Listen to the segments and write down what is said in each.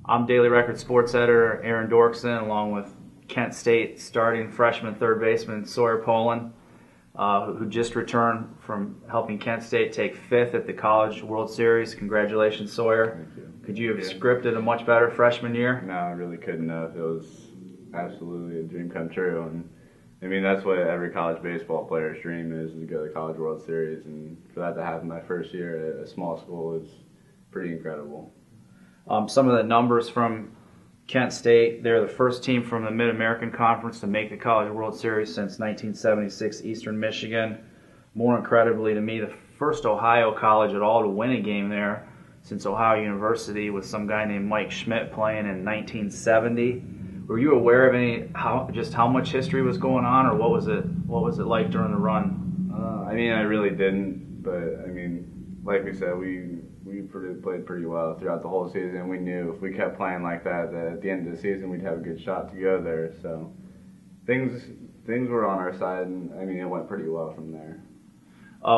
I'm Daily Record sports editor Aaron Dorksen, along with Kent State starting freshman third baseman Sawyer Polen, who just returned from helping Kent State take fifth at the College World Series. Congratulations, Sawyer. Thank you. Could you have scripted a much better freshman year? No, I really couldn't have. It was absolutely a dream come true. And I mean, that's what every college baseball player's dream is to go to the College World Series. And for that to happen my first year at a small school is pretty incredible. Some of the numbers from Kent State: they're the first team from the Mid-American Conference to make the College World Series since 1976, Eastern Michigan. More incredibly to me, the first Ohio college at all to win a game there since Ohio University, with some guy named Mike Schmidt playing in 1970. Were you aware of just how much history was going on, or what was it like during the run? I mean, I really didn't, but I mean, like we said, we played pretty well throughout the whole season. We knew if we kept playing like that at the end of the season, we'd have a good shot to go there. So things were on our side, and I mean, it went pretty well from there.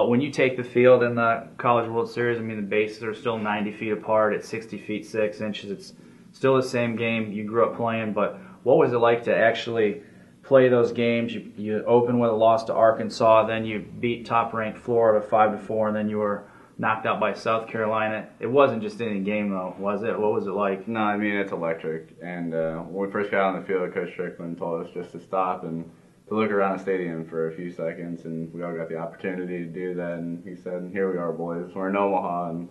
When you take the field in the College World Series, I mean, the bases are still 90 feet apart at 60 feet 6 inches. It's still the same game you grew up playing, but what was it like to actually play those games? You opened with a loss to Arkansas, then you beat top-ranked Florida 5-4, and then you were knocked out by South Carolina. It wasn't just any game, though, was it? What was it like? No, I mean, it's electric. And when we first got on the field, Coach Strickland told us just to stop and to look around the stadium for a few seconds, and we all got the opportunity to do that. And he said, "Here we are, boys. We're in Omaha." And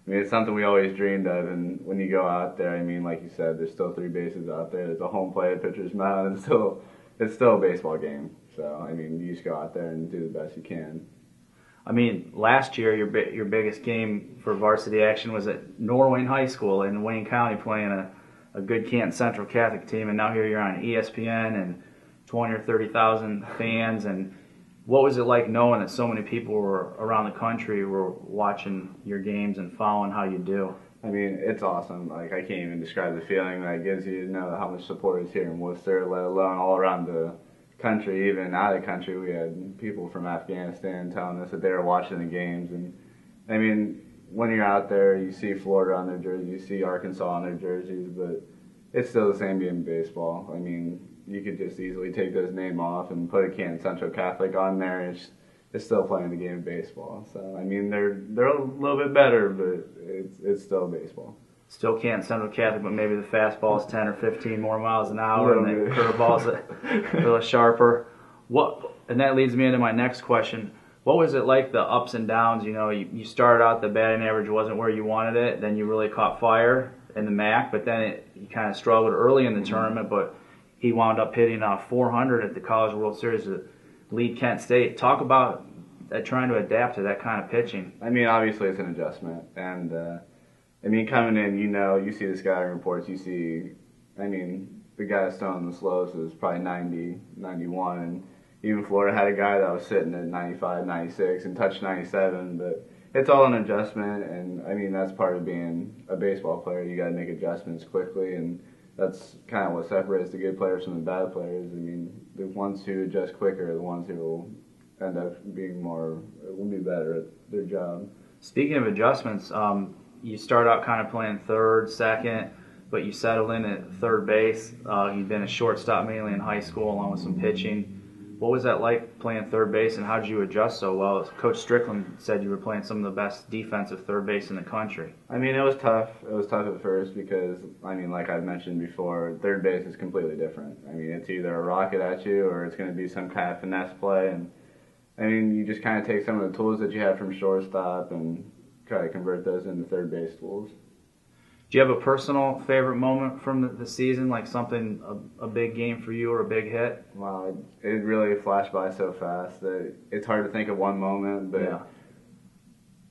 I mean, it's something we always dreamed of. And when you go out there, I mean, like you said, there's still 3 bases out there. There's a home plate, a pitcher's mound, and it's still a baseball game. So I mean, you just go out there and do the best you can. I mean, last year your biggest game for varsity action was at Norwayne High School in Wayne County, playing a good Canton Central Catholic team, and now here you're on ESPN and 20 or 30,000 fans. And what was it like knowing that so many people were around the country were watching your games and following how you do? I mean, it's awesome. Like, I can't even describe the feeling that it gives you to know how much support is here in Worcester, let alone all around the country. Even out of the country, we had people from Afghanistan telling us that they were watching the games. And I mean, when you're out there, you see Florida on their jerseys, you see Arkansas on their jerseys, but it's still the same game in baseball. I mean, you could just easily take those name off and put a Canton Central Catholic on there. It's still playing the game of baseball. So I mean, they're a little bit better, but it's still baseball. Still Canton Central Catholic, but maybe the fastball's 10 or 15 more miles an hour, and the curveball's a little sharper. And that leads me into my next question. What was it like, the ups and downs? You know, you started out, the batting average wasn't where you wanted it. Then you really caught fire in the MAC, but then you kind of struggled early in the tournament. But he wound up hitting 400 at the College World Series to lead Kent State. Talk about trying to adapt to that kind of pitching. I mean, obviously it's an adjustment, and I mean, coming in, you see the scouting reports, you see, I mean, the guy that's throwing the slowest is probably 90, 91, and even Florida had a guy that was sitting at 95, 96 and touched 97, but it's all an adjustment, and I mean, that's part of being a baseball player. You got to make adjustments quickly, and that's kind of what separates the good players from the bad players. I mean, the ones who adjust quicker are the ones who will end up will be better at their job. Speaking of adjustments, you start out kind of playing third, second, but you settled in at third base. You'd been a shortstop mainly in high school, along with some pitching. What was that like, playing third base, and how did you adjust so well? Coach Strickland said you were playing some of the best defensive third base in the country. I mean, it was tough. It was tough at first because, I mean, like I've mentioned before, third base is completely different. I mean, it's either a rocket at you or it's going to be some kind of finesse play. And I mean, you just kind of take some of the tools that you have from shortstop and try to convert those into third base tools. Do you have a personal favorite moment from the season, like something, a big game for you or a big hit? Wow, it really flashed by so fast that it's hard to think of one moment, but yeah.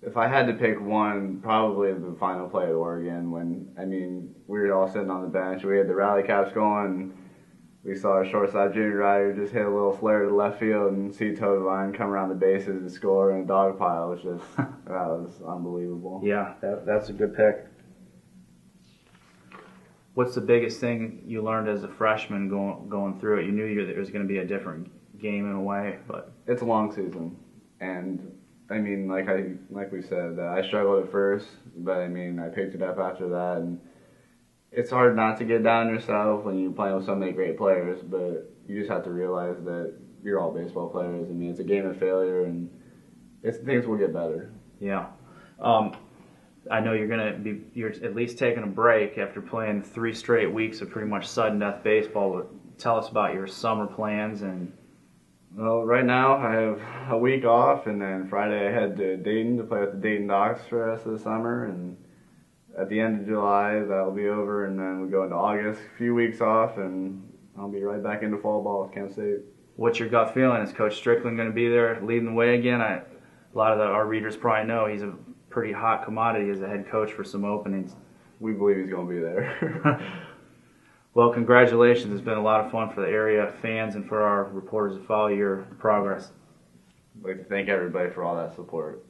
If I had to pick one, probably the final play at Oregon when, I mean, we were all sitting on the bench, we had the rally caps going, we saw our shortstop Jimmy Ryder just hit a little flare to the left field and see Todevine come around the bases and score in a dog pile. It was just, that was unbelievable. Yeah, that's a good pick. What's the biggest thing you learned as a freshman going through it? You knew there was going to be a different game in a way, but it's a long season, and I mean, like we said, I struggled at first, but I mean, I picked it up after that, and it's hard not to get down on yourself when you're playing with so many great players, but you just have to realize that you're all baseball players. I mean, it's a game of failure, and things will get better. Yeah. I know you're at least taking a break after playing 3 straight weeks of pretty much sudden death baseball. But tell us about your summer plans. And well, right now I have a week off, and then Friday I head to Dayton to play with the Dayton Docks for the rest of the summer, and at the end of July that'll be over, and then we go into August, a few weeks off, and I'll be right back into fall ball with Kent State. What's your gut feeling? Is Coach Strickland going to be there leading the way again? A lot of our readers probably know he's a pretty hot commodity as a head coach for some openings. We believe he's going to be there. Well, congratulations. It's been a lot of fun for the area fans and for our reporters to follow your progress. I'd like to thank everybody for all that support.